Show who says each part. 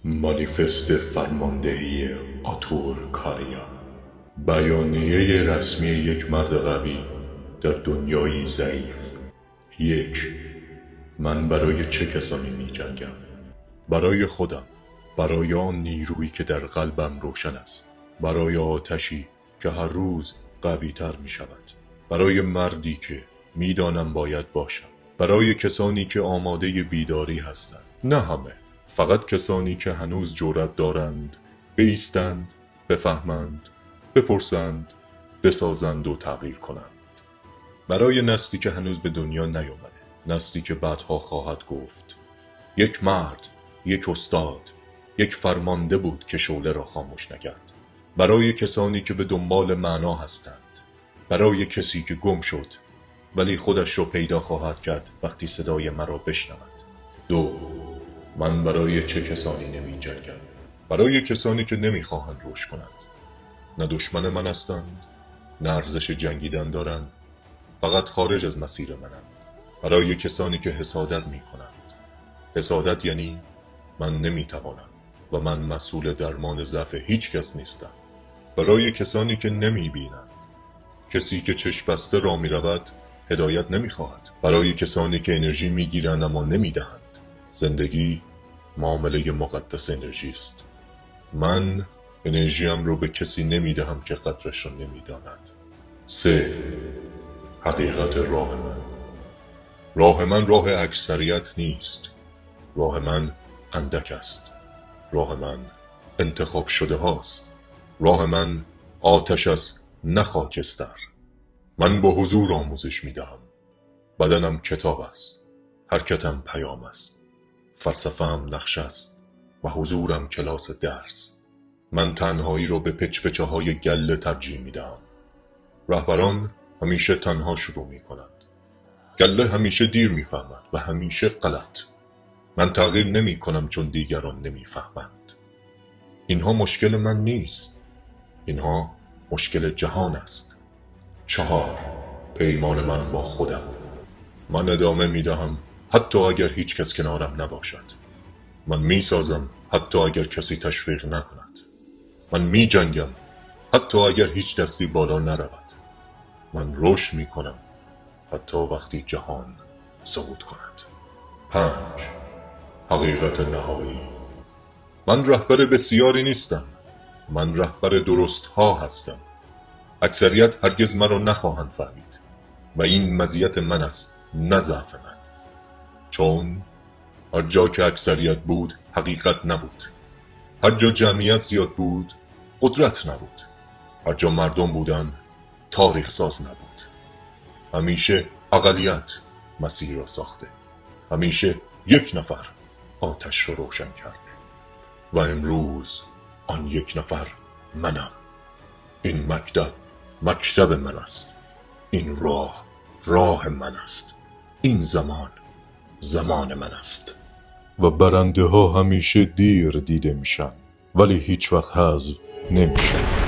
Speaker 1: مانیفست فرماندهی آتور کاریا، بیانیه رسمی یک مرد قوی در دنیایی ضعیف. 1. من برای چه کسانی می جنگم؟ برای خودم، برای آن نیرویی که در قلبم روشن است، برای آتشی که هر روز قوی تر می شود، برای مردی که می دانم باید باشم، برای کسانی که آماده بیداری هستند، نه همه، فقط کسانی که هنوز جرأت دارند بایستند، بفهمند، بپرسند، بسازند و تغییر کنند. برای نسلی که هنوز به دنیا نیامده، نسلی که بعدها خواهد گفت یک مرد، یک استاد، یک فرمانده بود که شعله را خاموش نکرد. برای کسانی که به دنبال معنا هستند، برای کسی که گم شد ولی خودش را پیدا خواهد کرد وقتی صدای مرا بشنود. 2. من برای چه کسانی نمی جنگم؟ برای کسانی که نمی خواهند رشد کنند، نه دشمن من هستند، نه ارزش جنگیدن دارند، فقط خارج از مسیر منند. برای کسانی که حسادت می کنند. حسادت یعنی من نمی توانم و من مسئول درمان ضعف هیچ کس نیستم. برای کسانی که نمی بینند. کسی که چشم بسته راه می رود هدایت نمی خواهد. برای کسانی که انرژی می گیرند اما نمی دهند. زندگی معامله مقدس انرژی است. من انرژیم رو به کسی نمی دهم که قدرش را نمی داند. 3. حقیقت راه من. راه من راه اکثریت نیست. راه من اندک است. راه من انتخاب شده هاست. راه من آتش است، نه خاکستر. من با حضور آموزش می دهم. بدنم کتاب است. حرکتم پیام است. فلسفه‌ام نقشه است و حضورم کلاس درس. من تنهایی رو به پچپچه های گله ترجیح می دهم. رهبران همیشه تنها شروع می کنند. گله همیشه دیر می فهمد و همیشه غلط. من تغییر نمی کنم چون دیگران نمی فهمند. اینها مشکل من نیست. اینها مشکل جهان است. 4. پیمان من با خودم. من ادامه می دهم حتی اگر هیچ کس کنارم نباشد. من می سازم حتی اگر کسی تشویق نکند. من می جنگم حتی اگر هیچ دستی بالا نرود. من رشد می کنم حتی وقتی جهان سقوط کند. 5. حقیقت نهایی. من رهبر بسیاری نیستم. من رهبر درست ها هستم. اکثریت هرگز مرا نخواهند فهمید و این مزیت من است، نه ضعف من. چون هر جا که اکثریت بود حقیقت نبود. هر جا جمعیت زیاد بود قدرت نبود. هر جا مردم بودند تاریخ ساز نبود. همیشه اقلیت مسیر را ساخته. همیشه یک نفر آتش را روشن کرد و امروز آن یک نفر منم. این مکتب من است. این راه من است. این زمان من است. و برنده ها همیشه دیر دیده میشن ولی هیچ وقت حذف نمیشن.